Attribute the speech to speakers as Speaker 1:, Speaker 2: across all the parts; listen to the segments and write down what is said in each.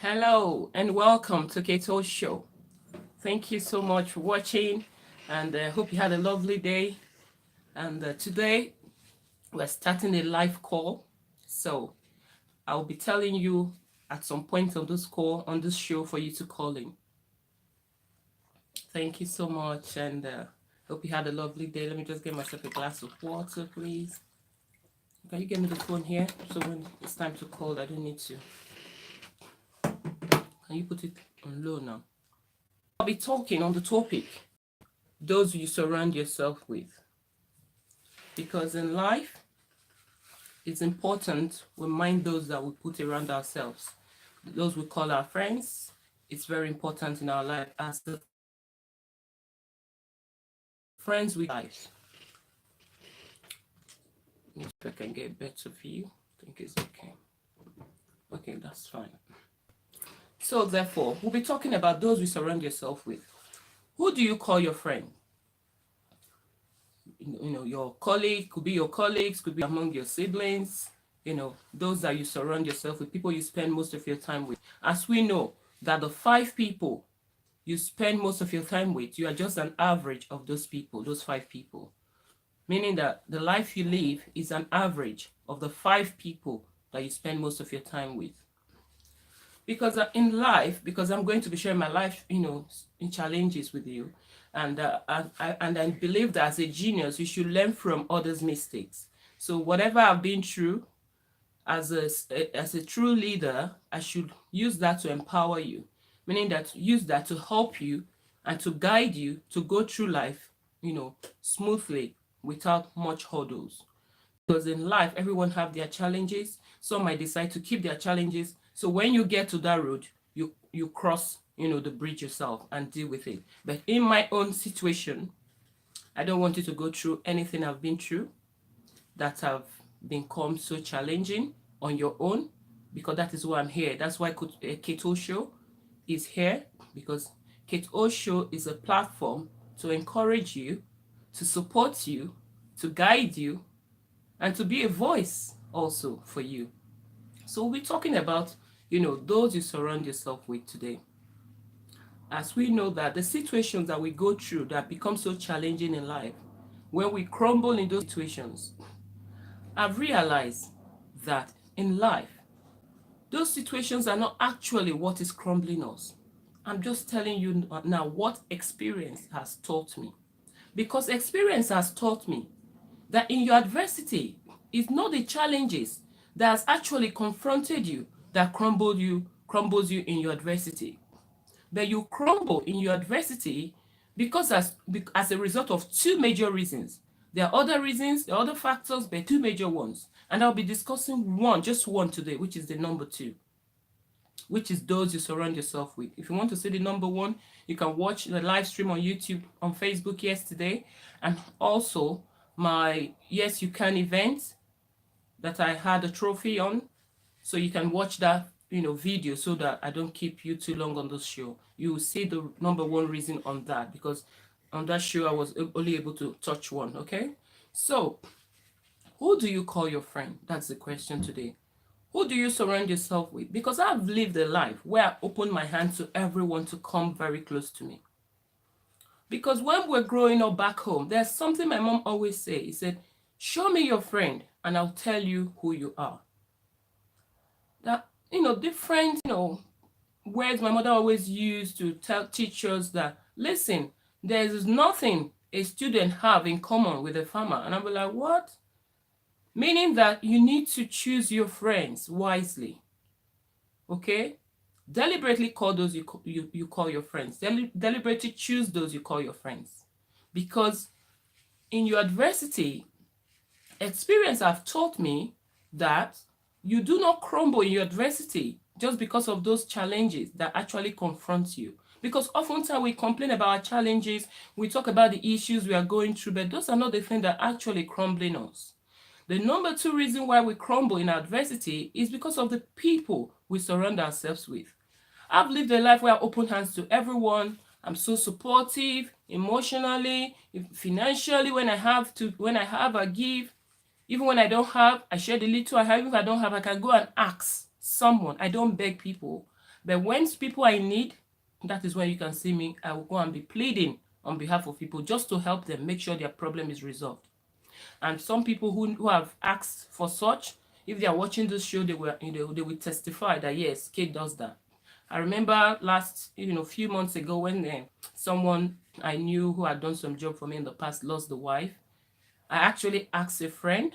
Speaker 1: Hello and welcome to Kato's show. Thank you so much for watching and hope you had a lovely day. And today we're starting a live call. So I'll be telling you at some point on this call, on this show for you to call in. Thank you so much and hope you had a lovely day. Let me just get myself a glass of water, please. Can you get me the phone here? So when it's time to call, I don't need to. Can you put it on low now? I'll be talking on the topic, those you surround yourself with. Because in life, it's important we mind those that we put around ourselves. Those we call our friends. It's very important in our life as the friends we life. If I can get a better view, I think it's okay. Okay, that's fine. So therefore, we'll be talking about those we surround yourself with. Who do you call your friend? Your colleague, could be your colleagues, could be among your siblings, those that you surround yourself with, people you spend most of your time with. As we know that the 5 people you spend most of your time with, you are just an average of those people, those 5 people. Meaning that the life you live is an average of the 5 people that you spend most of your time with. Because in life, because I'm going to be sharing my life, in challenges with you, and I believe that as a genius, you should learn from others' mistakes. So whatever I've been through, as a true leader, I should use that to empower you, meaning that use that to help you and to guide you to go through life, smoothly without much hurdles. Because in life, everyone have their challenges. Some might decide to keep their challenges. So when you get to that road, you cross, the bridge yourself and deal with it. But in my own situation, I don't want you to go through anything I've been through that have become so challenging on your own, because that is why I'm here. That's why Kato Show is here, because Kato Show is a platform to encourage you, to support you, to guide you, and to be a voice also for you. So we'll be talking about, those you surround yourself with today. As we know that the situations that we go through that become so challenging in life, when we crumble in those situations, I've realized that in life, those situations are not actually what is crumbling us. I'm just telling you now what experience has taught me. Because experience has taught me that in your adversity, it's not the challenges that has actually confronted you that crumbles you in your adversity. But you crumble in your adversity because as a result of 2 major reasons. There are other reasons, there are other factors, but 2 major ones. And I'll be discussing just one today, which is the number 2, which is those you surround yourself with. If you want to see the number 1, you can watch the live stream on YouTube, on Facebook yesterday, and also my Yes You Can event that I had a trophy on. So you can watch that video so that I don't keep you too long on this show. You will see the number 1 reason on that, because on that show I was only able to touch one. Okay, so who do you call your friend? That's the question today. Who do you surround yourself with? Because I've lived a life where I opened my hand to everyone to come very close to me. Because when we're growing up back home, there's something my mom always say. He said, show me your friend and I'll tell you who you are. That, different, words my mother always used to teach us that, listen, there's nothing a student have in common with a farmer. And I'll be like, what? Meaning that you need to choose your friends wisely. Okay? Deliberately call those you call your friends. Deliberately choose those you call your friends. Because in your adversity, experience have taught me that you do not crumble in your adversity just because of those challenges that actually confront you. Because oftentimes we complain about our challenges, we talk about the issues we are going through, but those are not the things that are actually crumbling us. The number 2 reason why we crumble in adversity is because of the people we surround ourselves with. I've lived a life where I open hands to everyone. I'm so supportive, emotionally, financially. When I have, I give. Even when I don't have, I share the little I have. If I don't have, I can go and ask someone. I don't beg people. But when people are in need, that is when you can see me. I will go and be pleading on behalf of people just to help them make sure their problem is resolved. And some people who have asked for such, if they are watching this show, they will testify that yes, Kate does that. I remember last, few months ago when someone I knew who had done some job for me in the past lost the wife. I actually asked a friend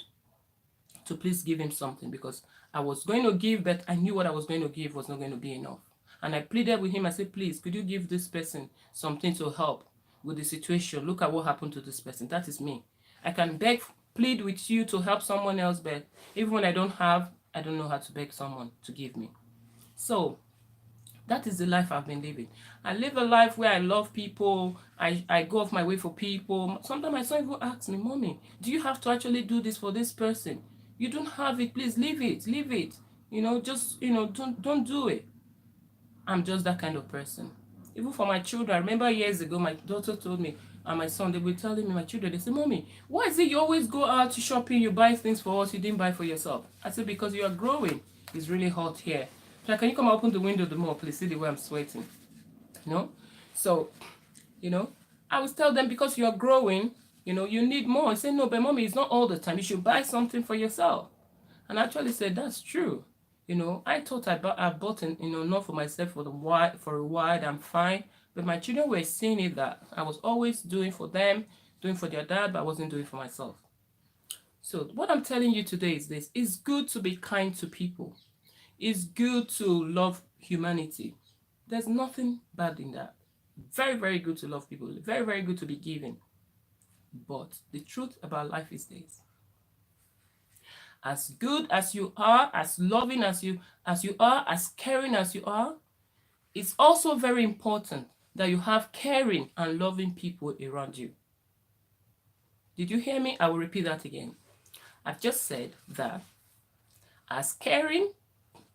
Speaker 1: to please give him something because I was going to give, but I knew what I was going to give was not going to be enough. And I pleaded with him. I said, please, could you give this person something to help with the situation? Look at what happened to this person. That is me. I can beg, plead with you to help someone else, but even when I don't have, I don't know how to beg someone to give me. So that is the life I've been living. I live a life where I love people. I go off my way for people. Sometimes my son even asks me, Mommy, do you have to actually do this for this person? You don't have it. Please leave it. Leave it. Don't do it. I'm just that kind of person. Even for my children, I remember years ago, my daughter told me, and my son, they were telling me, my children, they say, Mommy, why is it you always go out to shopping, you buy things for us, you didn't buy for yourself? I said, because you are growing. It's really hot here. Like, can you come open the window the more, please? See the way I'm sweating. So, I would tell them, because you are growing, you need more. I say, no, but Mommy, it's not all the time. You should buy something for yourself. And I actually said, that's true. I thought I bought not for myself for a while, I'm fine. But my children were seeing it that I was always doing for them, doing for their dad, but I wasn't doing for myself. So what I'm telling you today is this. It's good to be kind to people. It's good to love humanity. There's nothing bad in that. Very, very good to love people. Very, very good to be giving. But the truth about life is this. As good as you are, as loving as you are, as caring as you are, it's also very important that you have caring and loving people around you. Did you hear me? I will repeat that again. I've just said that as caring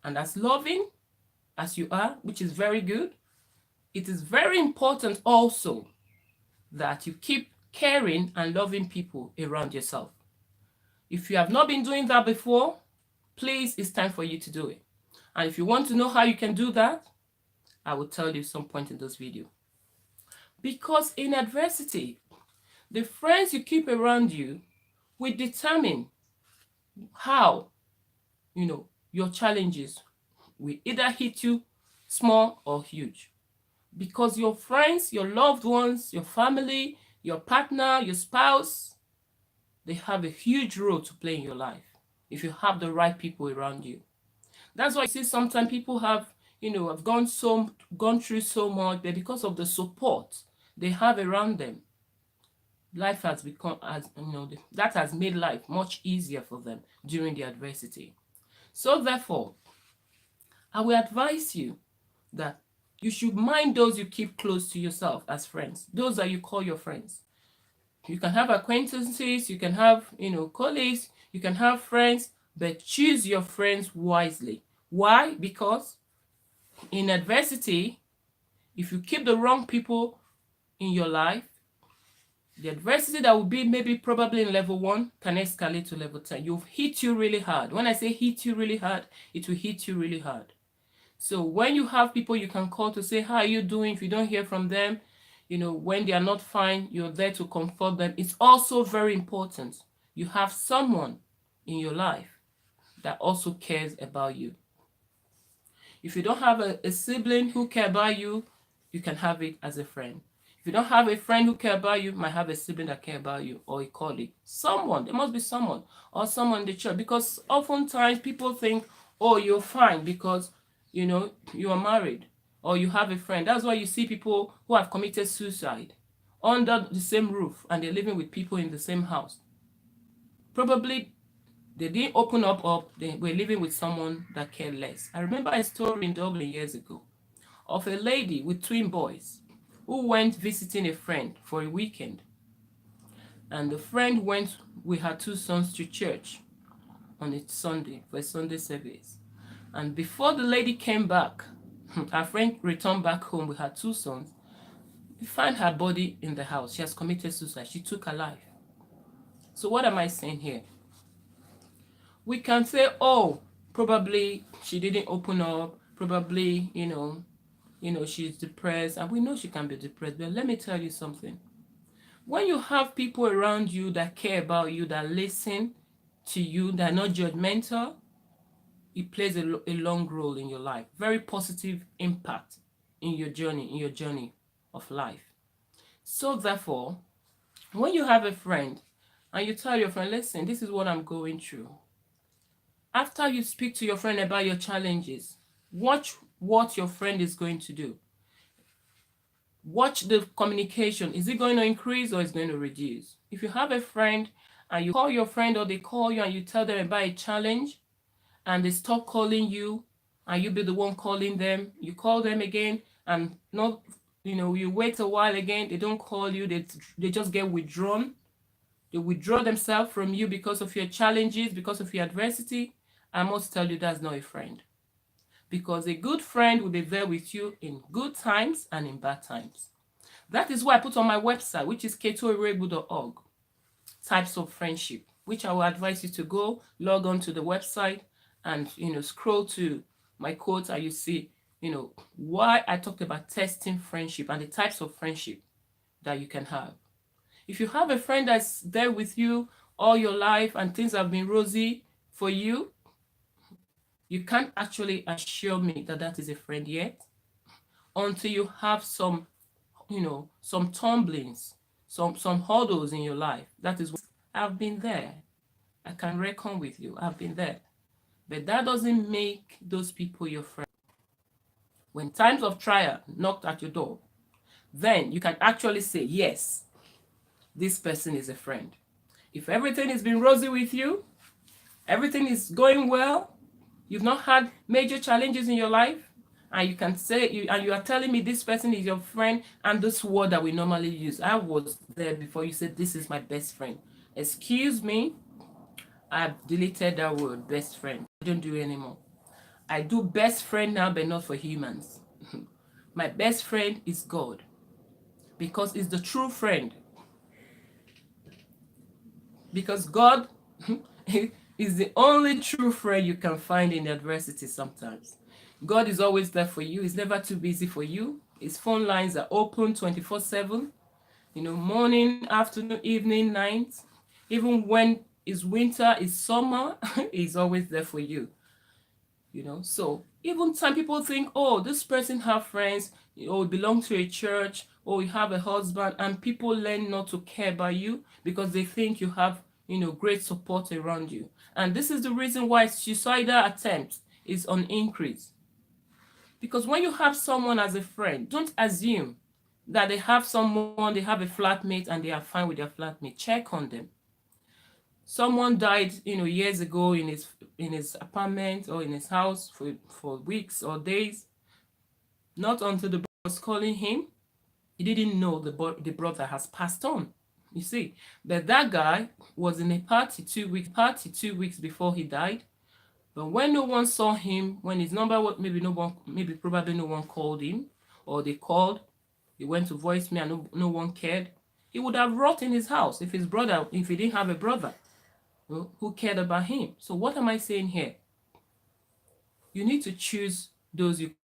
Speaker 1: and as loving as you are, which is very good, it is very important also that you keep caring and loving people around yourself. If you have not been doing that before, please, it's time for you to do it. And if you want to know how you can do that, I will tell you some point in this video. Because in adversity, the friends you keep around you will determine how, your challenges will either hit you small or huge. Because your friends, your loved ones, your family, your partner, your spouse, they have a huge role to play in your life if you have the right people around you. That's why you see sometimes people have gone through so much, but because of the support they have around them, life has become, that has made life much easier for them during the adversity. So therefore, I will advise you that you should mind those you keep close to yourself as friends, those that you call your friends. You can have acquaintances, you can have, colleagues, you can have friends, but choose your friends wisely. Why? Because in adversity, if you keep the wrong people in your life, the adversity that will be maybe probably in level 1 can escalate to level 10. You'll hit you really hard. When I say hit you really hard, it will hit you really hard. So when you have people you can call to say, how are you doing? If you don't hear from them, when they are not fine, you're there to comfort them. It's also very important you have someone in your life that also cares about you. If you don't have a sibling who cares about you, you can have it as a friend. If you don't have a friend who cares about you, you might have a sibling that cares about you, or a colleague. Someone, there must be someone, or someone in the church. Because oftentimes people think, oh, you're fine because, you are married, or you have a friend. That's why you see people who have committed suicide under the same roof, and they're living with people in the same house. Probably they didn't open up, they were living with someone that cared less. I remember a story in Dublin years ago of a lady with twin boys who went visiting a friend for a weekend. And the friend went with her 2 sons to church on a Sunday for a Sunday service. And before the lady came back, her friend returned back home with her 2 sons. We find her body in the house. She has committed suicide. She took her life. So what am I saying here? We can say, oh, probably she didn't open up. probably, she's depressed, and we know she can be depressed. But let me tell you something. When you have people around you that care about you, that listen to you, that are not judgmental, it plays a long role in your life. Very positive impact in your journey of life. So therefore, when you have a friend and you tell your friend, listen, this is what I'm going through. After you speak to your friend about your challenges, watch what your friend is going to do. Watch the communication. Is it going to increase or is it going to reduce? If you have a friend and you call your friend or they call you and you tell them about a challenge and they stop calling you and you be the one calling them, you call them again and not, you wait a while again, they don't call you, they just get withdrawn. They withdraw themselves from you because of your challenges, because of your adversity. I must tell you that's not a friend. Because a good friend will be there with you in good times and in bad times. That is why I put on my website, which is ketoerebu.org, types of friendship, which I will advise you to go log on to the website and scroll to my quotes and you see why I talked about testing friendship and the types of friendship that you can have. If you have a friend that's there with you all your life and things have been rosy for you, you can't actually assure me that that is a friend yet until you have some tumblings, some hurdles in your life. That is what I've been there. I can reckon with you. I've been there. But that doesn't make those people your friend. When times of trial knocked at your door, then you can actually say, yes, this person is a friend. If everything has been rosy with you, everything is going well, you've not had major challenges in your life, and you can say, and you are telling me this person is your friend, and this word that we normally use, I was there before you said, this is my best friend. Excuse me, I've deleted that word, best friend. I don't do it anymore. I do best friend now, but not for humans. My best friend is God, because it's the true friend. Because God is the only true friend you can find in adversity sometimes. God is always there for you. He's never too busy for you. His phone lines are open 24/7. Morning, afternoon, evening, night. Even when it's winter, it's summer, he's always there for you. So even some people think, oh, this person have friends, belong to a church, or you have a husband, and people learn not to care about you because they think you have great support around you. And this is the reason why suicidal attempts is on increase. Because when you have someone as a friend, don't assume that they have someone, they have a flatmate and they are fine with their flatmate. Check on them. Someone died, years ago in his apartment or in his house for weeks or days. Not until the brother was calling him, he didn't know the brother has passed on. You see, but that guy was in a party 2 weeks before he died. But when no one saw him, when his number was probably no one called him, or they called, he went to voicemail and no one cared. He would have rot in his house if he didn't have a brother who cared about him. So what am I saying here? You need to choose those you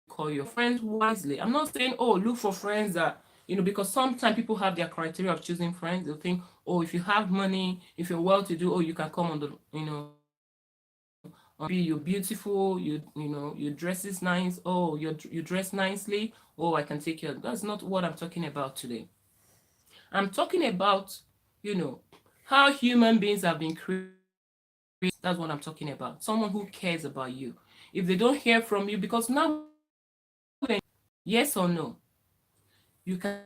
Speaker 1: call your friends wisely. I'm not saying, oh, look for friends that, because sometimes people have their criteria of choosing friends. They'll think, oh, if you have money, if you're well-to-do, oh, you can come on you're beautiful, your dress is nice, oh, you dress nicely, oh, I can take care of. That's not what I'm talking about today. I'm talking about, how human beings have been created. That's what I'm talking about. Someone who cares about you. If they don't hear from you, because now, yes or no, you can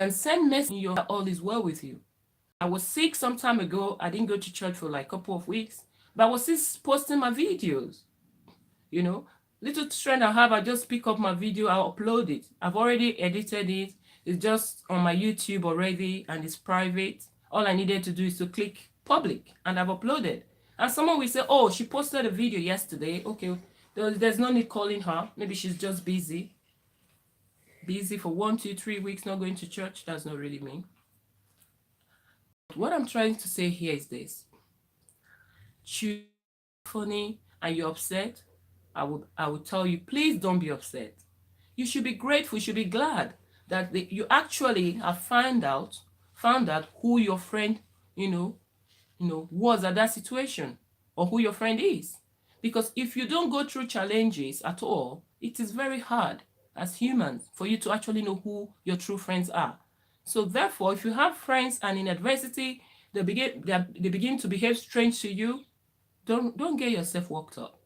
Speaker 1: send message in your all is well with you. I was sick some time ago. I didn't go to church for like a couple of weeks, but I was still posting my videos. Little trend I have, I just pick up my video, I'll upload it. I've already edited it. It's just on my YouTube already and it's private. All I needed to do is to click public and I've uploaded. And someone will say, oh, she posted a video yesterday. Okay, there's no need calling her. Maybe she's just busy. Busy for 1, 2, 3 weeks, not going to church. That's not really me. What I'm trying to say here is this. Choose funny and you're upset. I would tell you, please don't be upset. You should be grateful, you should be glad that you actually have found out who your friend, you know, was at that situation, or who your friend is. Because if you don't go through challenges at all, it is very hard as humans for you to actually know who your true friends are. So therefore, if you have friends and in adversity they begin to behave strange to you, don't get yourself worked up.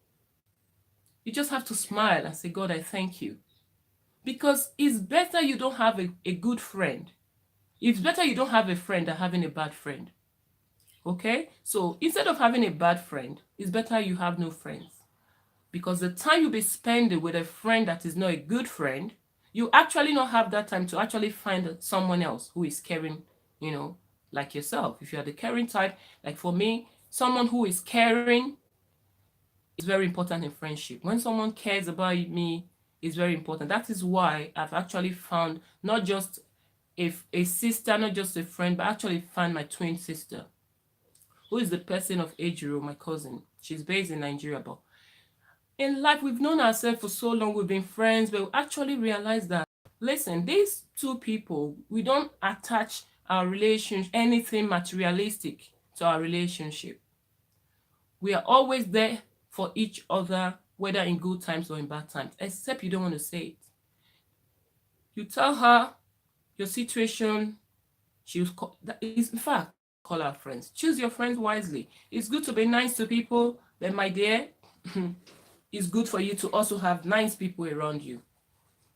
Speaker 1: You just have to smile and say, God, I thank you. Because it's better you don't have a good friend. It's better you don't have a friend than having a bad friend. Okay? So instead of having a bad friend, it's better you have no friends. Because the time you'll be spending with a friend that is not a good friend, you actually not have that time to actually find someone else who is caring, like yourself. If you're the caring type, like for me, someone who is caring is very important in friendship. When someone cares about me, is very important. That is why I've actually found not just a sister, not just a friend, but actually found my twin sister, who is the person of Ejiro, my cousin. She's based in Nigeria, but in life we've known ourselves for so long, we've been friends, but we actually realize that, listen, these two people, we don't attach our relationship anything materialistic to our relationship. We are always there for each other, whether in good times or in bad times, except you don't want to say it. You tell her your situation, she'll call, that is, in fact, call our friends. Choose your friends wisely. It's good to be nice to people, but my dear, it's good for you to also have nice people around you.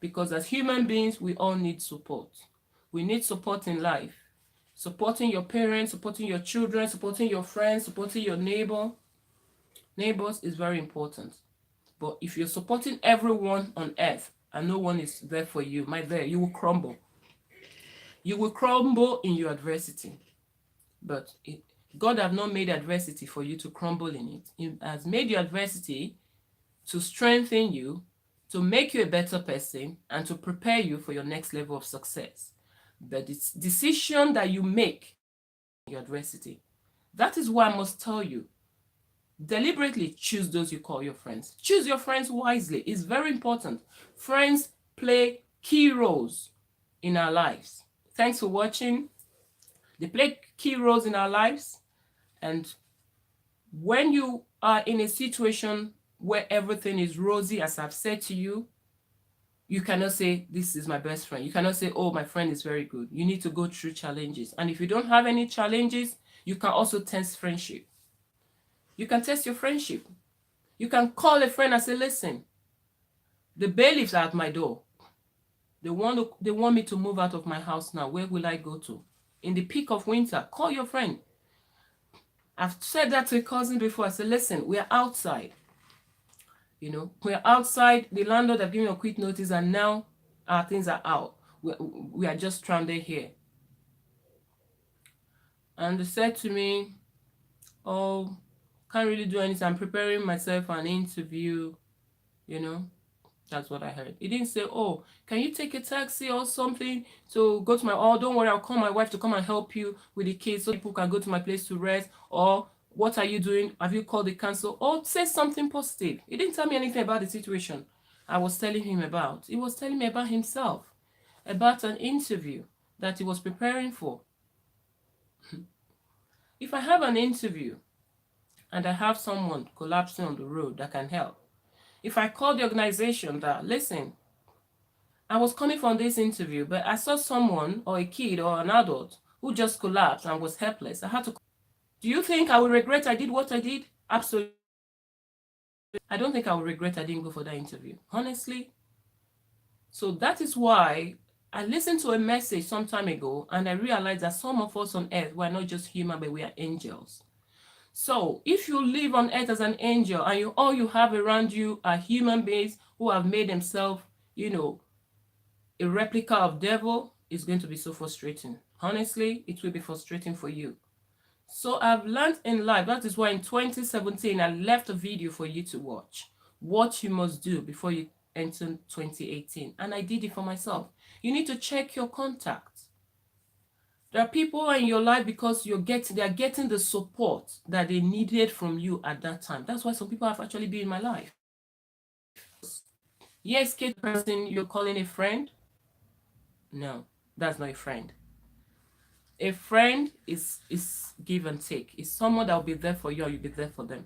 Speaker 1: Because as human beings, we all need support. We need support in life. Supporting your parents, supporting your children, supporting your friends, supporting your neighbors is very important. But if you're supporting everyone on earth and no one is there for you, my dear, you will crumble. You will crumble in your adversity. But God have not made adversity for you to crumble in it. He has made your adversity to strengthen you, to make you a better person, and to prepare you for your next level of success. But it's decision that you make in your adversity. That is why I must tell you, deliberately choose those you call your friends. Choose your friends wisely. It's very important. Friends play key roles in our lives. Thanks for watching. They play key roles in our lives. And when you are in a situation where everything is rosy, as I've said to you, you cannot say, this is my best friend. You cannot say, oh, my friend is very good. You need to go through challenges. And if you don't have any challenges, you can also test friendship. You can test your friendship. You can call a friend and say, listen, the bailiffs are at my door. They want me to move out of my house now. Where will I go to? In the peak of winter, call your friend. I've said that to a cousin before. I said, listen, we are outside. We're outside. The landlord have given a quick notice, and now our things are out. We are just stranded here. And they said to me, oh, can't really do anything. I'm preparing myself for an interview. That's what I heard. He didn't say, oh, can you take a taxi or something to go to oh, don't worry, I'll call my wife to come and help you with the kids so people can go to my place to rest. Or what are you doing? Have you called the council? Or say something positive. He didn't tell me anything about the situation I was telling him about. He was telling me about himself, about an interview that he was preparing for. If I have an interview and I have someone collapsing on the road that can help, if I call the organization that, listen, I was coming from this interview, but I saw someone or a kid or an adult who just collapsed and was helpless, I had to. Do you think I will regret I did what I did? Absolutely. I don't think I will regret I didn't go for that interview, honestly. So that is why I listened to a message some time ago and I realized that some of us on earth, we're not just human, but we are angels. So if you live on earth as an angel and all you have around you are human beings who have made themselves, a replica of devil, it's going to be so frustrating. Honestly, it will be frustrating for you. So I've learned in life, that is why in 2017, I left a video for you to watch. What you must do before you enter 2018. And I did it for myself. You need to check your contacts. There are people in your life because they are getting the support that they needed from you at that time. That's why some people have actually been in my life. Yes, Kate, person you're calling a friend. No, that's not a friend. A friend is give and take. It's someone that will be there for you or you'll be there for them.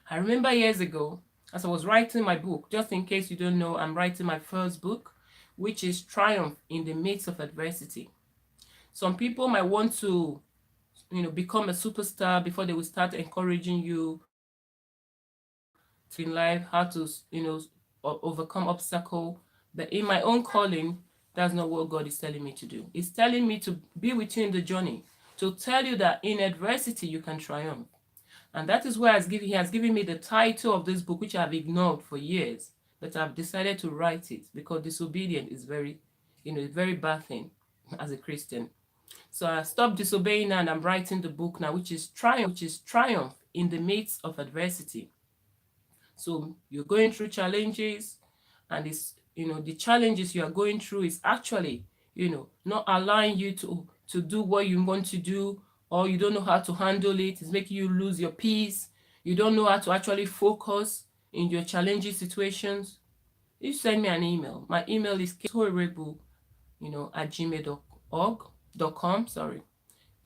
Speaker 1: I remember years ago, as I was writing my book, just in case you don't know, I'm writing my first book, which is Triumph in the Midst of Adversity. Some people might want to, become a superstar before they will start encouraging you to in life, how to, overcome obstacle. But in my own calling, that's not what God is telling me to do. He's telling me to be with you in the journey, to tell you that in adversity you can triumph. And that is why he has given me the title of this book, which I've ignored for years, but I've decided to write it because disobedience is a very bad thing as a Christian. So I stopped disobeying and I'm writing the book now, which is Triumph in the Midst of Adversity. So you're going through challenges, and the challenges you are going through is actually, not allowing you to do what you want to do, or you don't know how to handle it. It's making you lose your peace. You don't know how to actually focus in your challenging situations. You send me an email. My email is katoirebu, at gmail.com. Sorry.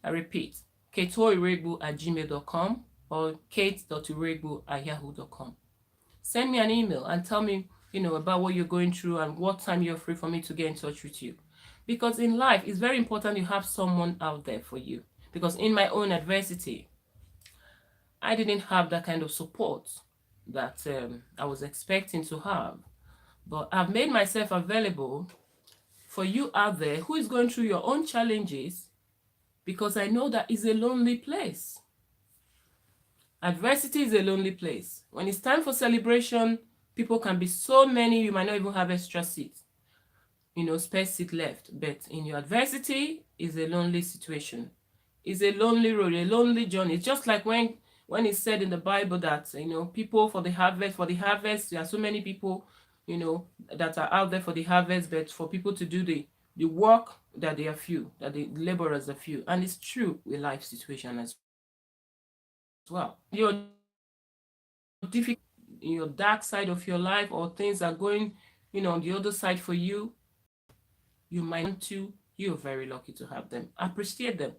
Speaker 1: I repeat, katoirebu@gmail.com or kate.uregbu@yahoo.com. Send me an email and tell me, about what you're going through and what time you're free for me to get in touch with you. Because in life, it's very important you have someone out there for you. Because in my own adversity, I didn't have that kind of support that I was expecting to have. But I've made myself available for you out there who is going through your own challenges, because I know that it's a lonely place. Adversity is a lonely place. When it's time for celebration, people can be so many, you might not even have extra seats, spare seat left. But in your adversity, is a lonely situation. It's a lonely road, a lonely journey. It's just like when it's said in the Bible that, people for the harvest, there are so many people, that are out there for the harvest, but for people to do the work, that they are few, that the laborers are few. And it's true with life situation as well. Your difficult, your dark side of your life, or things are going, on the other side for you, you might want to, you're very lucky to have them. Appreciate them.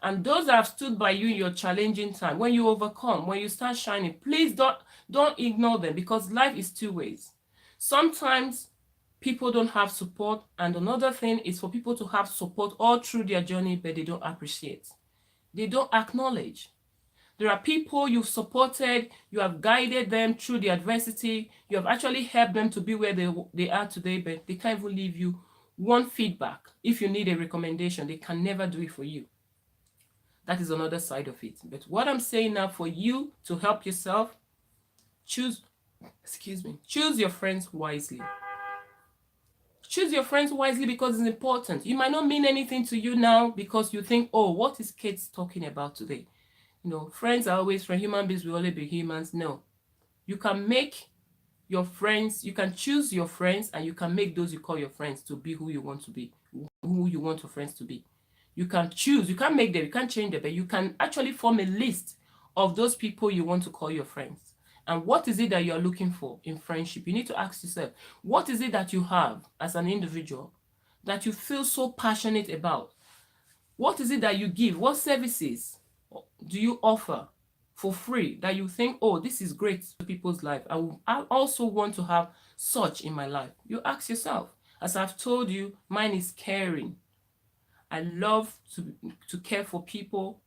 Speaker 1: And those that have stood by you in your challenging time, when you overcome, when you start shining, please don't ignore them, because life is two ways. Sometimes people don't have support, and another thing is for people to have support all through their journey, but they don't appreciate. They don't acknowledge. There are people you've supported, you have guided them through the adversity, you have actually helped them to be where they are today, but they can't even leave you one feedback. If you need a recommendation, they can never do it for you. That is another side of it. But what I'm saying now, for you to help yourself, choose your friends wisely. Choose your friends wisely, because it's important. You might not mean anything to you now because you think, oh, what is Kate talking about today? Friends are always friends. Human beings will always be humans. No. You can make your friends, you can choose your friends, and you can make those you call your friends to be who you want to be, who you want your friends to be. You can choose, you can't make them, you can't change them, but you can actually form a list of those people you want to call your friends. And what is it that you're looking for in friendship? You need to ask yourself, what is it that you have as an individual that you feel so passionate about? What is it that you give? What services do you offer for free that you think, oh, this is great to people's life? I also want to have such in my life. You ask yourself. As I've told you, mine is caring. I love to care for people,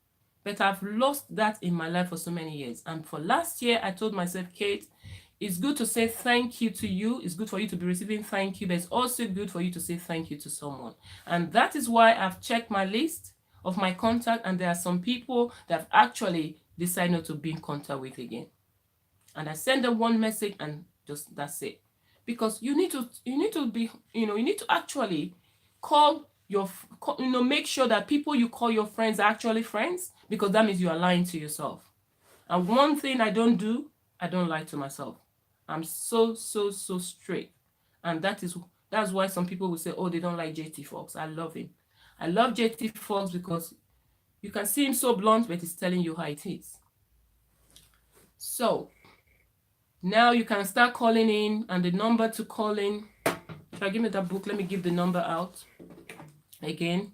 Speaker 1: but I've lost that in my life for so many years. And for last year, I told myself, Kate, it's good to say thank you to you. It's good for you to be receiving thank you, but it's also good for you to say thank you to someone. And that is why I've checked my list of my contact, and there are some people that have actually decided not to be in contact with again. And I send them one message, and just that's it. Because you need to be, you need to actually call make sure that people you call your friends are actually friends, because that means you are lying to yourself. And one thing I don't do, I don't lie to myself. I'm so straight. And that's why some people will say, oh, they don't like JT Fox. I love him. I love JT Fox because you can see him so blunt, but he's telling you how it is. So Now you can start calling in, and the number to call in. Should I give me that book? Let me give the number out again.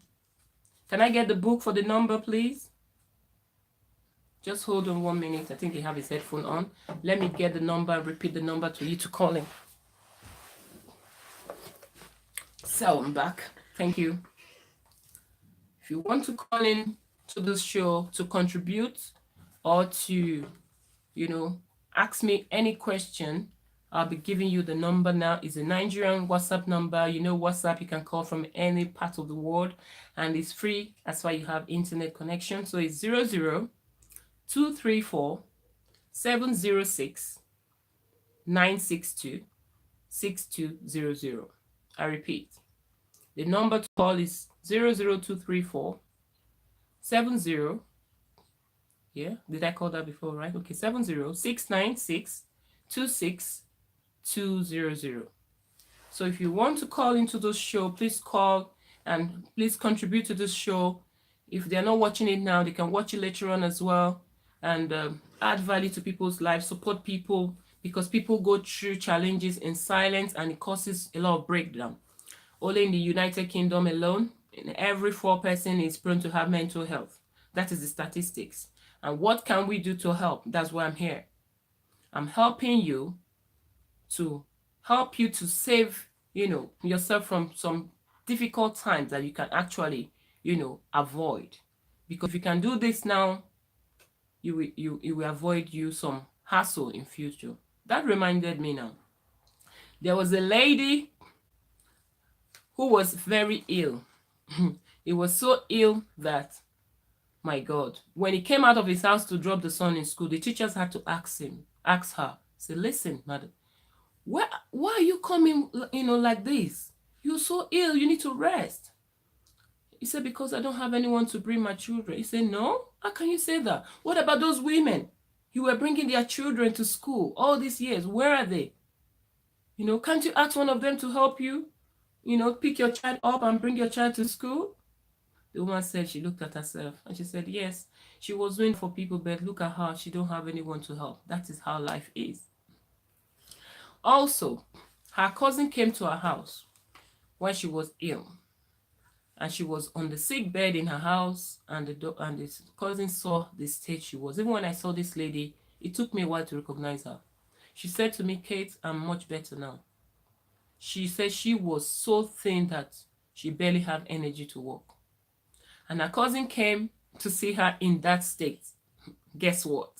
Speaker 1: Can I get the book for the number, please? Just hold on 1 minute. I think he have his headphone on. Let me get the number, repeat the number to you to call in. So I'm back. Thank you. If you want to call in to this show to contribute or to, ask me any question, I'll be giving you the number now. It's a Nigerian WhatsApp number. WhatsApp, you can call from any part of the world, and it's free. That's why you have internet connection. So it's 00234 706 962 6200. I repeat, the number to call is 00234 70. Yeah, did I call that before, right? Okay, 70696 26200. So if you want to call into this show, please call and please contribute to this show. If they're not watching it now, they can watch it later on as well, and add value to people's lives, support people, because people go through challenges in silence and it causes a lot of breakdown. Only in the United Kingdom alone, every 4 person is prone to have mental health. That is the statistics. And what can we do to help? That's why I'm here. I'm helping you to save, yourself from some difficult times that you can actually, avoid. Because if you can do this now, you will avoid you some hassle in future. That reminded me now. There was a lady who was very ill. He was so ill that, my God, when he came out of his house to drop the son in school, the teachers had to ask her, say, listen, madam, why are you coming, like this? You're so ill, you need to rest. He said, because I don't have anyone to bring my children. He said, no, how can you say that? What about those women? You were bringing their children to school all these years. Where are they? Can't you ask one of them to help you? Pick your child up and bring your child to school? The woman said, she looked at herself and she said, yes, she was doing for people, but look at her, she don't have anyone to help. That is how life is. Also, her cousin came to her house when she was ill, and she was on the sick bed in her house, and the cousin saw the state she was. Even when I saw this lady, it took me a while to recognize her. She said to me, Kate, I'm much better now. She said she was so thin that she barely had energy to walk. And her cousin came to see her in that state. Guess what?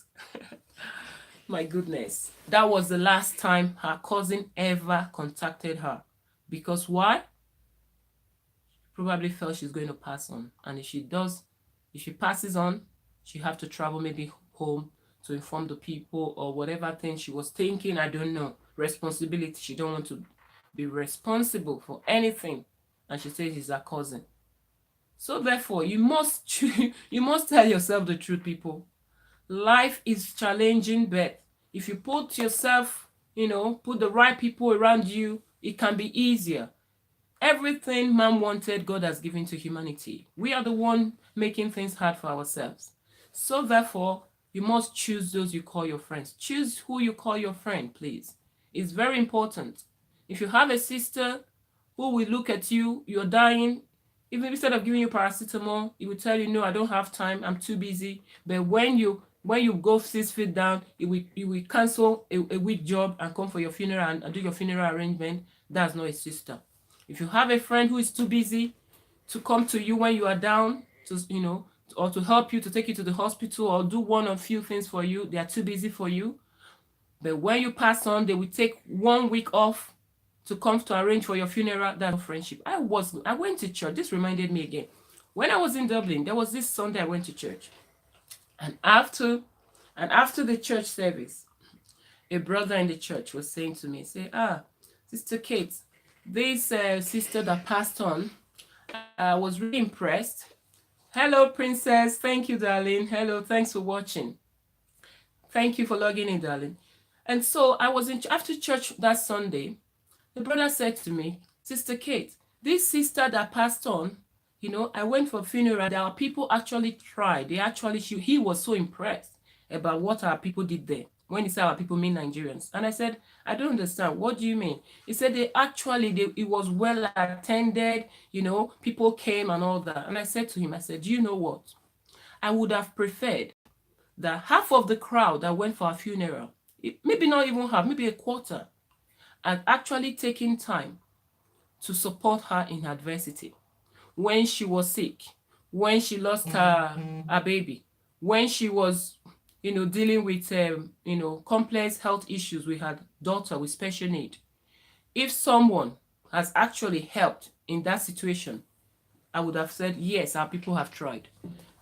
Speaker 1: My goodness. That was the last time her cousin ever contacted her. Because why? She probably felt she's going to pass on. And if she passes on, she have to travel maybe home to inform the people or whatever thing she was thinking. I don't know. Responsibility. She don't want to be responsible for anything. And she says she's her cousin. So therefore, you must tell yourself the truth, people. Life is challenging, but if you put yourself, put the right people around you, it can be easier. Everything man wanted, God has given to humanity. We are the one making things hard for ourselves. So therefore, you must choose those you call your friends. Choose who you call your friend, please. It's very important. If you have a sister who will look at you, you're dying, even instead of giving you paracetamol, it will tell you, no, I don't have time, I'm too busy. But when you go 6 feet down, it will cancel a week job and come for your funeral and do your funeral arrangement. That's not a sister. If you have a friend who is too busy to come to you when you are down, or to help you, to take you to the hospital or do one or few things for you, they are too busy for you. But when you pass on, they will take 1 week off to come to arrange for your funeral. That's friendship. I went to church. This reminded me again. When I was in Dublin, there was this Sunday I went to church. And after the church service, a brother in the church was saying to me, Sister Kate, this sister that passed on, was really impressed. Hello, princess. Thank you, darling. Hello, thanks for watching. Thank you for logging in, darling. And so I was after church that Sunday. The brother said to me, Sister Kate, this sister that passed on, I went for a funeral. Our people actually tried. He was so impressed about what our people did there. When he said our people mean Nigerians. And I said, I don't understand. What do you mean? He said it was well attended, people came and all that. And I said to him, I said, do you know what? I would have preferred that half of the crowd that went for our funeral, maybe not even half, maybe a quarter, had actually taken time to support her in adversity. When she was sick, when she lost her baby, when she was, dealing with, complex health issues with her daughter with special need. If someone has actually helped in that situation, I would have said, yes, our people have tried.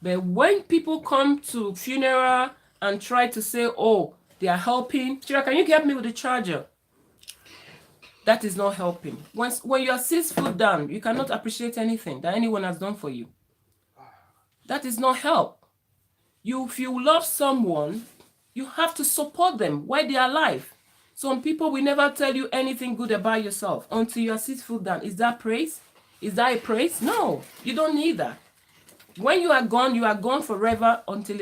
Speaker 1: But when people come to funeral and try to say, oh, they are helping, Chira, can you help me with the charger? That is not helping. When you are 6 foot down, you cannot appreciate anything that anyone has done for you. That is not help. If you love someone, you have to support them while they are alive. Some people will never tell you anything good about yourself until you are 6 foot down. Is that praise? Is that a praise? No, you don't need that. When you are gone forever until,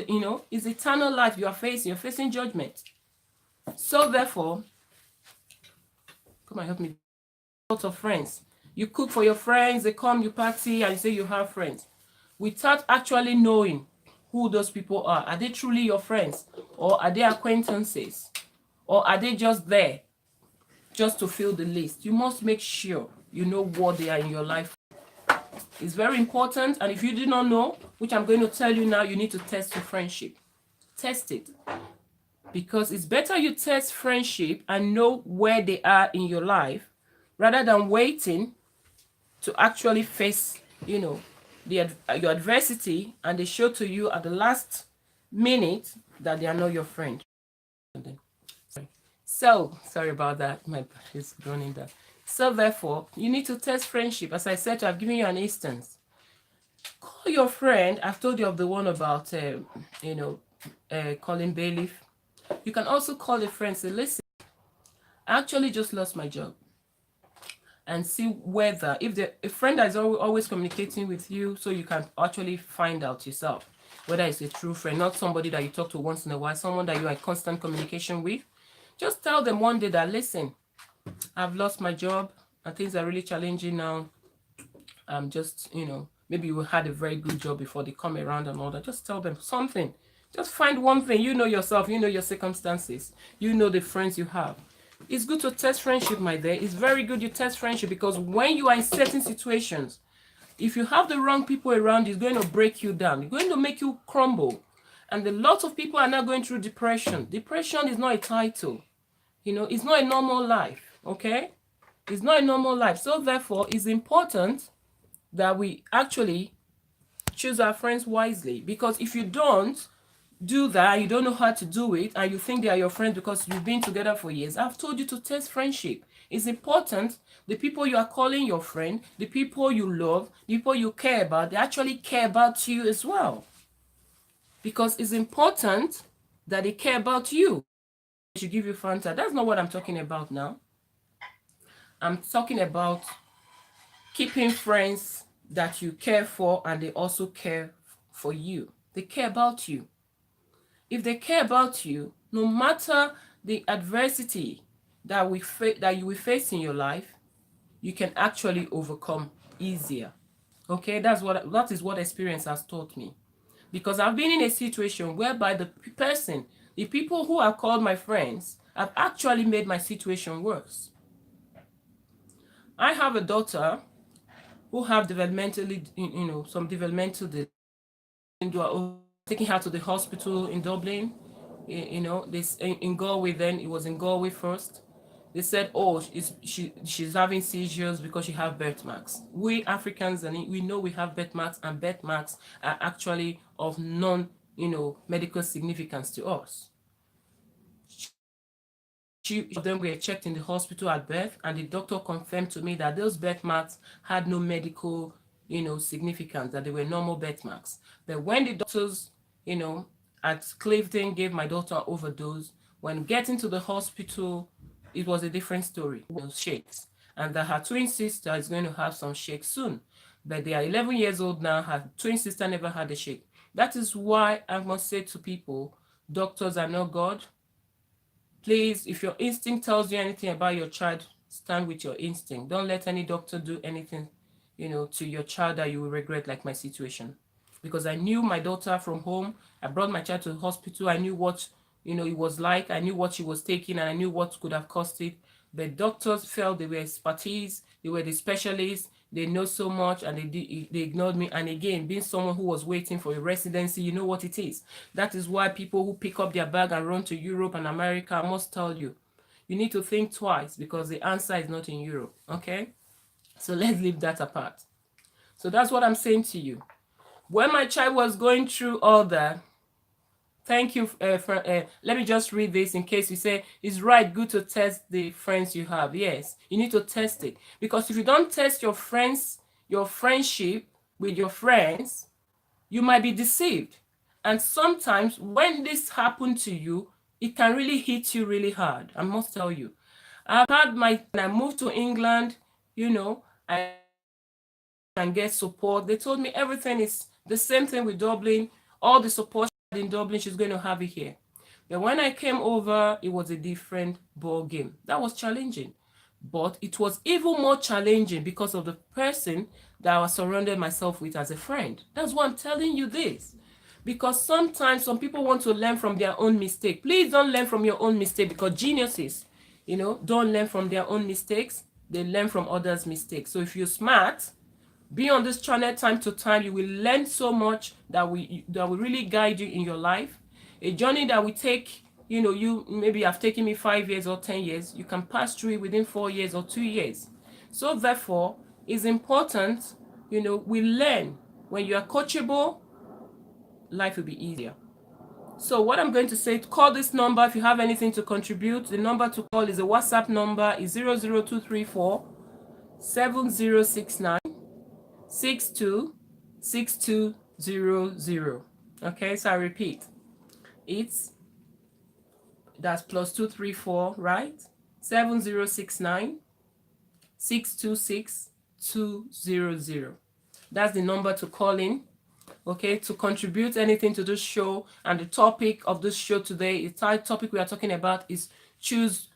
Speaker 1: it's eternal life you are facing. You're facing judgment. So therefore, come and help me. Lots of friends. You cook for your friends, they come, you party, and you say you have friends. Without actually knowing who those people are. Are they truly your friends? Or are they acquaintances? Or are they just there just to fill the list? You must make sure you know what they are in your life. It's very important. And if you do not know, which I'm going to tell you now, you need to test your friendship. Test it. Because it's better you test friendship and know where they are in your life rather than waiting to actually face, your adversity, and they show to you at the last minute that they are not your friend. So, sorry about that. My is running down. So therefore, you need to test friendship. As I said, I've given you an instance. Call your friend. I've told you of the one about, calling bailiff. You can also call a friend and say, listen, I actually just lost my job. And see whether, if a friend is always communicating with you, so you can actually find out yourself whether it's a true friend, not somebody that you talk to once in a while, someone that you are in constant communication with. Just tell them one day that, listen, I've lost my job and things are really challenging now. I'm just, maybe you had a very good job before they come around and all that. Just tell them something. Just find one thing. You know yourself, you know your circumstances, you know the friends you have. It's good to test friendship, my dear. It's very good you test friendship, because when you are in certain situations, if you have the wrong people around, it's going to break you down. It's going to make you crumble. And a lot of people are now going through depression. Depression is not a title. It's not a normal life, okay? It's not a normal life. So therefore, it's important that we actually choose our friends wisely. Because if you don't do that, you don't know how to do it, and you think they are your friends because you've been together for years, I've told you to test friendship. It's important. The people you are calling your friend, the people you love, the people you care about, they actually care about you as well. Because it's important that they care about you. They should give you Fanta. That's not what I'm talking about now. I'm talking about keeping friends that you care for, and they also care for you. They care about you. If they care about you, no matter the adversity that you will face in your life, you can actually overcome easier. Okay, that is what experience has taught me. Because I've been in a situation whereby the people who are called my friends, have actually made my situation worse. I have a daughter who have developmentally, some developmental delay. Taking her to the hospital in Dublin. This in Galway. Then it was in Galway first. They said, oh, she's having seizures because she have birthmarks. We Africans, and we know we have birthmarks, and birthmarks are actually of medical significance to us. Then were checked in the hospital at birth, and the doctor confirmed to me that those birthmarks had no medical, significance, that they were normal birthmarks. But when the doctors, at Clifton gave my daughter an overdose, when getting to the hospital, it was a different story. Shakes, and that her twin sister is going to have some shakes soon. But they are 11 years old now. Her twin sister never had a shake. That is why I must say to people, doctors are not God. Please, if your instinct tells you anything about your child, stand with your instinct. Don't let any doctor do anything, to your child that you will regret, like my situation. Because I knew my daughter from home. I brought my child to the hospital. I knew what, it was like. I knew what she was taking, and I knew what could have caused it. The doctors felt they were expertise. They were the specialists. They know so much, and they ignored me. And again, being someone who was waiting for a residency, you know what it is. That is why people who pick up their bag and run to Europe and America, I must tell you, you need to think twice, because the answer is not in Europe. Okay, so let's leave that apart. So that's what I'm saying to you. When my child was going through all that, thank you. Let me just read this in case you say, it's right, good to test the friends you have. Yes, you need to test it. Because if you don't test your friends, your friendship with your friends, you might be deceived. And sometimes when this happened to you, it can really hit you really hard. I must tell you. I've had when I moved to England, I can get support. They told me everything is the same thing with Dublin. All the support in Dublin, she's going to have it here. But when I came over, it was a different ball game. That was challenging. But it was even more challenging because of the person that I was surrounded myself with as a friend. That's why I'm telling you this. Because sometimes some people want to learn from their own mistake. Please don't learn from your own mistake, because geniuses, don't learn from their own mistakes. They learn from others' mistakes. So if you're smart, be on this channel time to time. You will learn so much that will really guide you in your life. A journey that will take, you maybe have taken me 5 years or 10 years, you can pass through it within 4 years or 2 years. So therefore, it's important, we learn. When you are coachable, life will be easier. So what I'm going to say, call this number if you have anything to contribute. The number to call is a WhatsApp number, is 00234 7069 626200. Okay, so I repeat, that's +234, right? 7069 626200. That's the number to call in, okay, to contribute anything to this show. And the topic of this show today, the topic we are talking about is choose,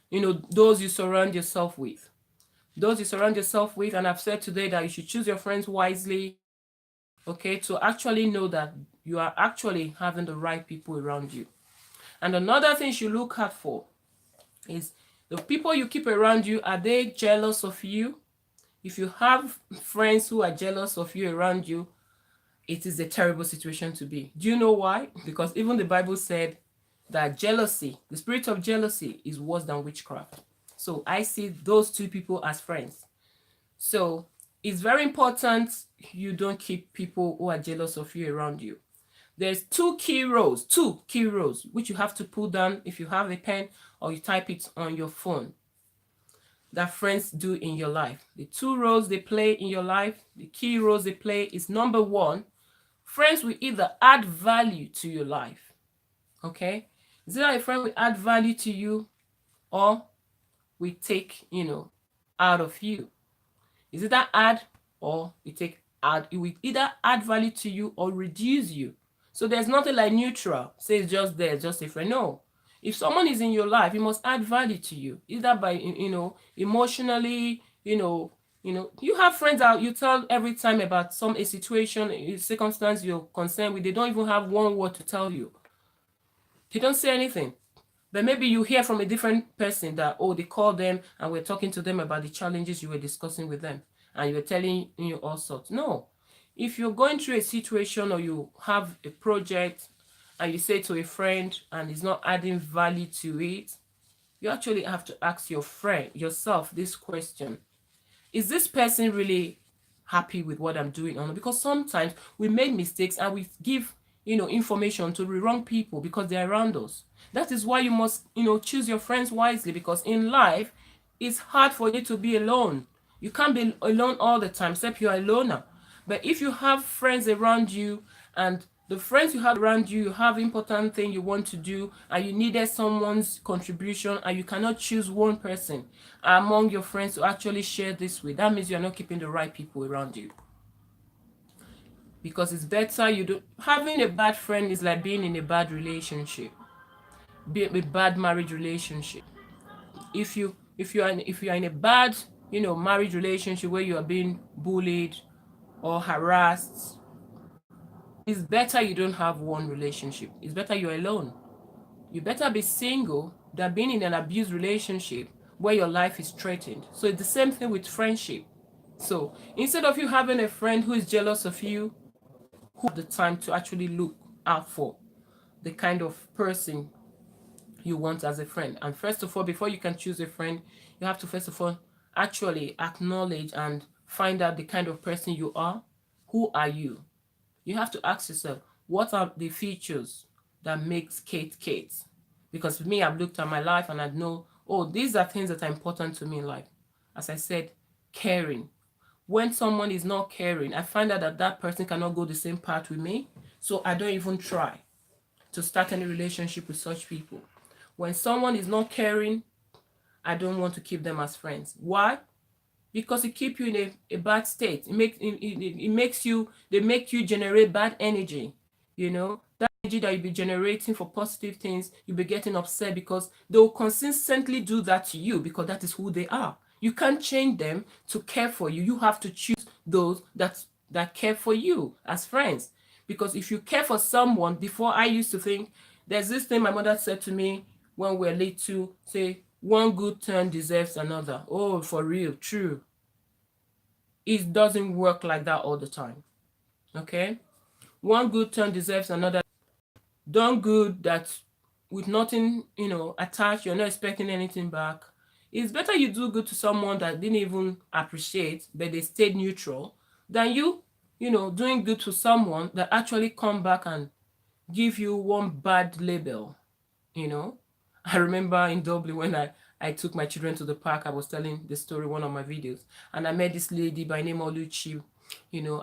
Speaker 1: those you surround yourself with. Those you surround yourself with. And I've said today that you should choose your friends wisely, okay, to actually know that you are actually having the right people around you. And another thing you should look out for is the people you keep around you. Are they jealous of you? If you have friends who are jealous of you around you, it is a terrible situation to be. Do you know why? Because even the Bible said that jealousy, the spirit of jealousy, is worse than witchcraft. So I see those two people as friends. So it's very important you don't keep people who are jealous of you around you. There's two key roles, which you have to pull down if you have a pen or you type it on your phone, that friends do in your life. The two roles they play in your life, the key roles they play is, number one, friends will either add value to your life. Okay? Is it a friend will add value to you, or we take, out of you? Is it that add, or we take add? It will either add value to you or reduce you. So there's nothing like neutral. Say it's just there, just a friend. No. If someone is in your life, it must add value to you, either by, emotionally, you have friends that you tell every time about a situation, a circumstance you're concerned with. They don't even have one word to tell you. They don't say anything. But maybe you hear from a different person that, they called them and we're talking to them about the challenges you were discussing with them, and you were telling you all sorts. No. If you're going through a situation or you have a project and you say to a friend and it's not adding value to it, you actually have to ask yourself this question. Is this person really happy with what I'm doing or not? Because sometimes we make mistakes and we give, information to the wrong people because they're around us. That is why you must, choose your friends wisely, because in life, it's hard for you to be alone. You can't be alone all the time, except you're a loner. But if you have friends around you, and the friends you have around you, you have important thing you want to do, and you needed someone's contribution, and you cannot choose one person among your friends to actually share this with, that means you're not keeping the right people around you. Because it's better having a bad friend is like being in a bad relationship. be a bad marriage relationship. If you are in a bad, marriage relationship where you are being bullied or harassed, it's better you don't have one relationship. It's better you're alone. You better be single than being in an abused relationship where your life is threatened. So it's the same thing with friendship. So instead of you having a friend who is jealous of you, who have the time to actually look out for the kind of person you want as a friend. And first of all, before you can choose a friend, you have to first of all actually acknowledge and find out the kind of person you are. Who are you? You have to ask yourself, what are the features that makes Kate Kate? Because for me, I've looked at my life and I know, oh, these are things that are important to me in life. As I said, caring. When someone is not caring, I find out that that person cannot go the same path with me. So I don't even try to start any relationship with such people. When someone is not caring, I don't want to keep them as friends. Why? Because it keep you in a bad state. It makes you, they make you generate bad energy. That energy that you be generating for positive things, you'll be getting upset because they will consistently do that to you because that is who they are. You can't change them to care for you. You have to choose those that care for you as friends. Because if you care for someone, before I used to think, there's this thing my mother said to me when we were little, say, one good turn deserves another. Oh, for real, true. It doesn't work like that all the time. Okay? One good turn deserves another. Done good that with nothing, attached, you're not expecting anything back. It's better you do good to someone that didn't even appreciate, but they stayed neutral, than doing good to someone that actually come back and give you one bad label. you know. I remember in Dublin when I took my children to the park, I was telling the story one of my videos, and I met this lady by name Oluchi,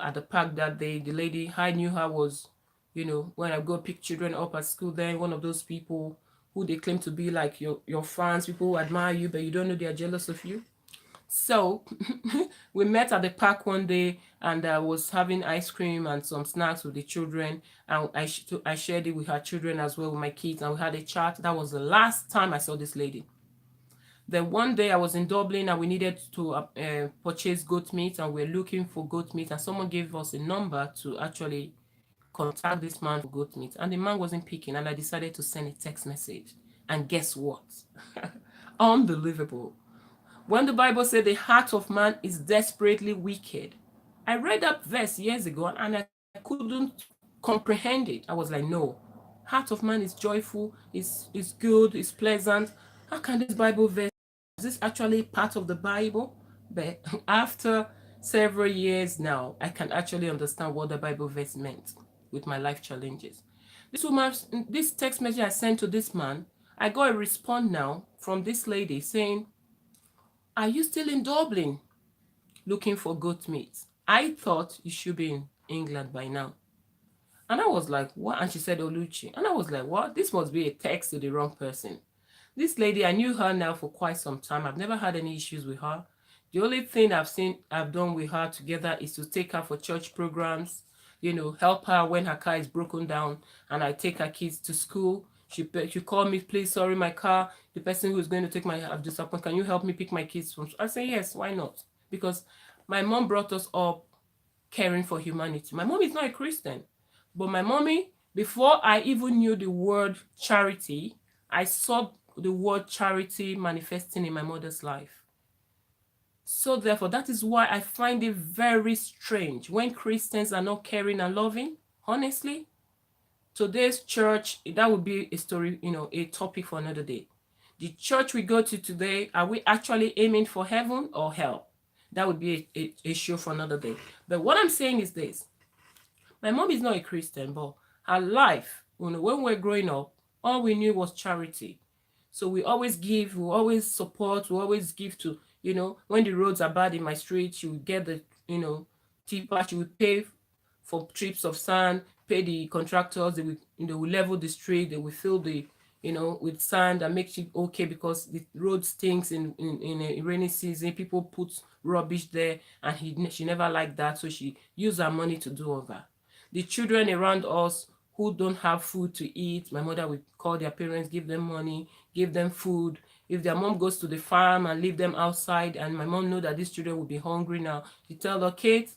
Speaker 1: at the park that day. The lady, I knew her was, when I go pick children up at school, then one of those people who they claim to be like your fans, people who admire you, but you don't know they are jealous of you. So we met at the park one day, and I was having ice cream and some snacks with the children, and I shared it with her children as well, with my kids, and we had a chat. That was the last time I saw this lady. Then one day I was in Dublin and we needed to purchase goat meat, and we're looking for goat meat, and someone gave us a number to actually contact this man for goat meat, and the man wasn't picking, and I decided to send a text message. And guess what? Unbelievable. When the Bible said the heart of man is desperately wicked, I read that verse years ago and I couldn't comprehend it. I was like, no, heart of man is joyful, is good, is pleasant. How can this Bible verse, is this actually part of the Bible? But after several years now, I can actually understand what the Bible verse meant with my life challenges. This text message I sent to this man, I got a response now from this lady saying, are you still in Dublin looking for goat meat? I thought you should be in England by now. And I was like, what? And she said, Oluchi. And I was like, what? This must be a text to the wrong person. This lady, I knew her now for quite some time. I've never had any issues with her. The only thing I've done with her together is to take her for church programs, help her when her car is broken down, and I take her kids to school. She called me, please, sorry, my car, the person who's going to take my, I've disappointed, can you help me pick my kids from school? I say, yes, why not? Because my mom brought us up caring for humanity. My mom is not a Christian, but my mommy, before I even knew the word charity, I saw the word charity manifesting in my mother's life. So therefore, that is why I find it very strange when Christians are not caring and loving. Honestly, today's church, that would be a story, a topic for another day. The church we go to today, are we actually aiming for heaven or hell? That would be a show for another day. But what I'm saying is this. My mom is not a Christian, but her life, when we were growing up, all we knew was charity. So we always give, we always support, we always give to, when the roads are bad in my street, she would get the, tipper, she would pay for trips of sand, pay the contractors, they will, will level the street, they will fill the, with sand and make it okay because the road stinks in a rainy season. People put rubbish there, and she never liked that, so she used her money to do all that. The children around us who don't have food to eat. My mother would call their parents, give them money, give them food. If their mom goes to the farm and leave them outside, and my mom know that these children will be hungry now, she tell her, Kate,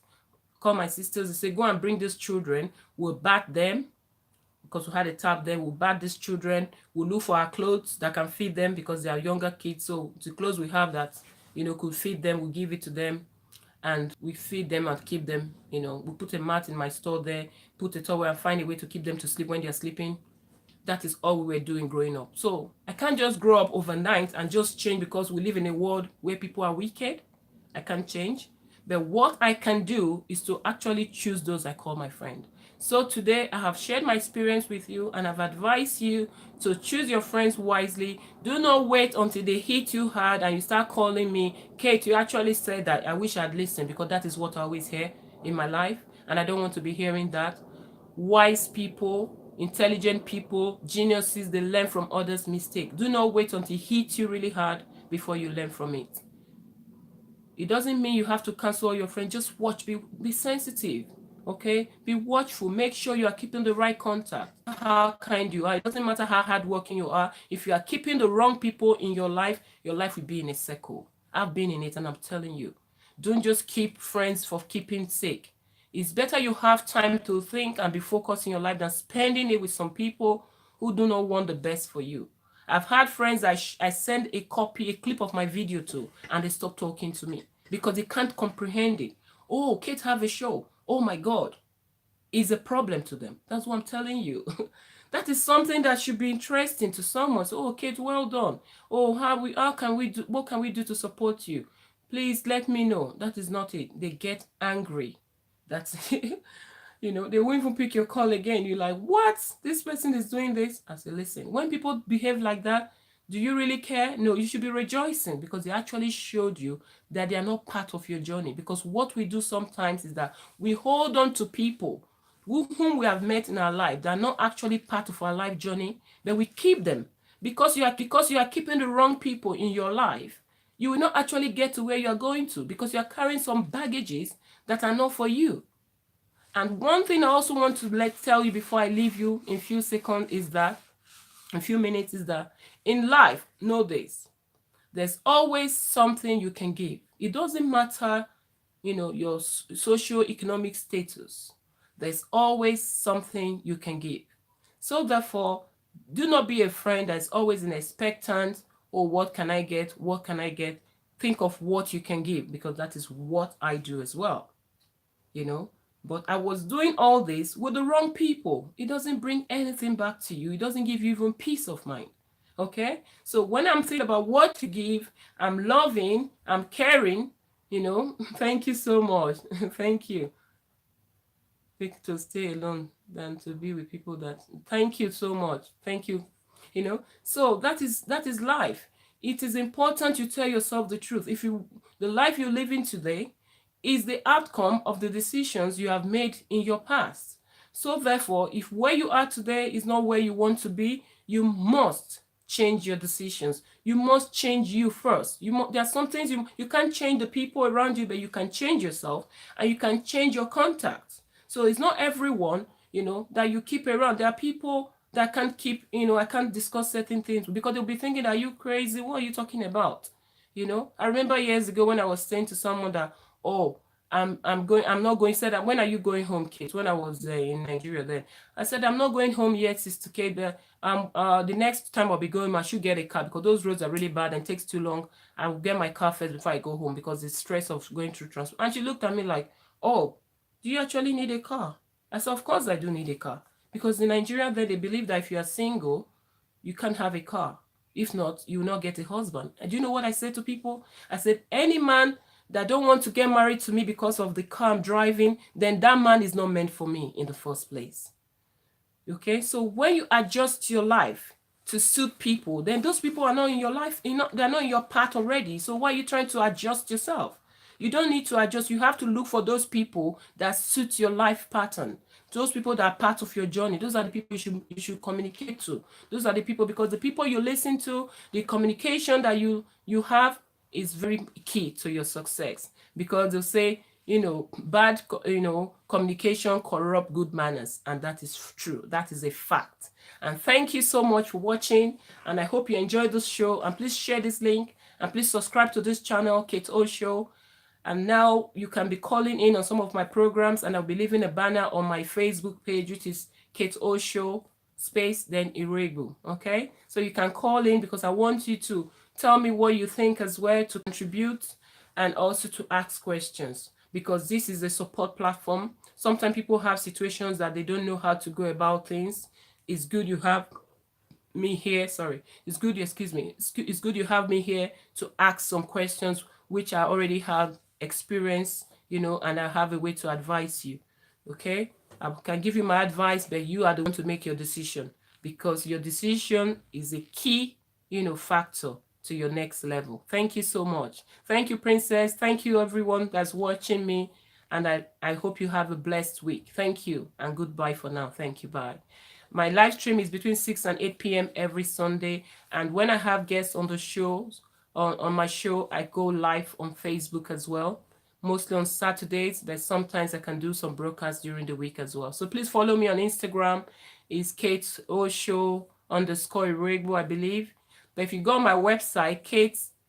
Speaker 1: call my sisters and say, go and bring these children. We'll bath them because we had a tap there. We'll bath these children. We'll look for our clothes that can feed them because they are younger kids. So the clothes we have that, could feed them, we'll give it to them. And we feed them and keep them, we put a mat in my store there, put a towel and find a way to keep them to sleep when they're sleeping. That is all we were doing growing up. So I can't just grow up overnight and just change because we live in a world where people are wicked. I can't change. But what I can do is to actually choose those I call my friend. So today I have shared my experience with you and I've advised you to choose your friends wisely. Do not wait until they hit you hard and you start calling me, Kate, you actually said that. I wish I'd listened, because that is what I always hear in my life and I don't want to be hearing that. Wise people, intelligent people, geniuses, they learn from others' mistakes. Do not wait until it hits you really hard before you learn from it. It doesn't mean you have to cancel all your friends. Just watch, be sensitive, okay? Be watchful. Make sure you are keeping the right contact. How kind you are. It doesn't matter how hardworking you are. If you are keeping the wrong people in your life will be in a circle. I've been in it and I'm telling you. Don't just keep friends for keeping sake. It's better you have time to think and be focused in your life than spending it with some people who do not want the best for you. I've had friends I send a clip of my video to, and they stop talking to me because they can't comprehend it. Oh, Kate have a show. Oh my God. Is a problem to them. That's what I'm telling you. That is something that should be interesting to someone. So, oh, Kate, well done. Oh, what can we do to support you? Please let me know. That is not it. They get angry. That's they won't even pick your call again. You're like, what? This person is doing this? I say, listen, when people behave like that, do you really care? No, you should be rejoicing because they actually showed you that they are not part of your journey. Because what we do sometimes is that we hold on to people whom we have met in our life that are not actually part of our life journey, but we keep them because you are keeping the wrong people in your life. You will not actually get to where you are going to because you are carrying some baggages that are not for you. And one thing I also want to tell you before I leave you in a few minutes is that in life, know this, there's always something you can give. It doesn't matter, your socio-economic status. There's always something you can give. So therefore, do not be a friend that's always in expectant, oh, what can I get? What can I get? Think of what you can give because that is what I do as well, But I was doing all this with the wrong people. It doesn't bring anything back to you. It doesn't give you even peace of mind. Okay? So when I'm thinking about what to give, I'm loving, I'm caring, Thank you so much. Thank you. Pick to stay alone than to be with people that. Thank you so much. Thank you. So that is life. It is important you tell yourself the truth. The life you're living today is the outcome of the decisions you have made in your past. So therefore, if where you are today is not where you want to be, you must change your decisions. You must change you first. There are some things you can't change the people around you, but you can change yourself and you can change your contacts. So it's not everyone, that you keep around. There are people that can't keep, I can't discuss certain things because they'll be thinking, are you crazy? What are you talking about? I remember years ago when I was saying to someone that, oh, I'm not going. Said that, when are you going home, Kate? When I was in Nigeria then, I said I'm not going home yet, Sister Kate. But the next time I'll be going, I should get a car because those roads are really bad and takes too long. I'll get my car first before I go home because the stress of going through transport. And she looked at me like, oh, do you actually need a car? I said, of course I do need a car because in Nigeria then they believe that if you are single, you can't have a car. If not, you will not get a husband. And do you know what I said to people? I said, any man that don't want to get married to me because of the car I'm driving, then that man is not meant for me in the first place. Okay, so when you adjust your life to suit people, then those people are not in your life, they're not in your path already. So why are you trying to adjust yourself? You don't need to adjust. You have to look for those people that suit your life pattern. Those people that are part of your journey. Those are the people you should communicate to. Those are the people, because the people you listen to, the communication that you have is very key to your success, because they'll say, bad, communication corrupt good manners, and that is true. That is a fact. And thank you so much for watching, and I hope you enjoyed this show. And please share this link, and please subscribe to this channel, Kate O Show. And now you can be calling in on some of my programs, and I'll be leaving a banner on my Facebook page, which is Kate O Show space then Iregu. Okay, so you can call in, because I want you to tell me what you think as well, to contribute and also to ask questions, because this is a support platform. Sometimes people have situations that they don't know how to go about things. It's good you have me here. Sorry, it's good, excuse me, it's good you have me here to ask some questions which I already have experience, and I have a way to advise you. Okay, I can give you my advice, but you are the one to make your decision, because your decision is a key, factor to your next level. Thank you so much. Thank you, Princess. Thank you, everyone that's watching me. And I hope you have a blessed week. Thank you, and goodbye for now. Thank you. Bye. My live stream is between 6 and 8 p.m. every Sunday. And when I have guests on the shows, on my show, I go live on Facebook as well. Mostly on Saturdays, but sometimes I can do some broadcasts during the week as well. So please follow me on Instagram. It's Kate O Show _Iregu, I believe. But if you go on my website,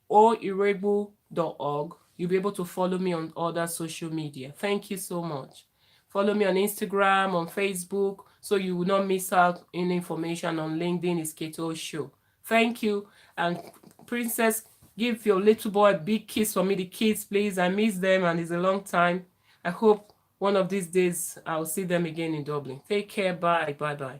Speaker 1: kateoiregu.org, you'll be able to follow me on other social media. Thank you so much. Follow me on Instagram, on Facebook, so you will not miss out any information. On LinkedIn, it's Kate O Show. Thank you. And Princess, give your little boy a big kiss for me, the kids, please. I miss them, and it's a long time. I hope one of these days I'll see them again in Dublin. Take care. Bye. Bye-bye.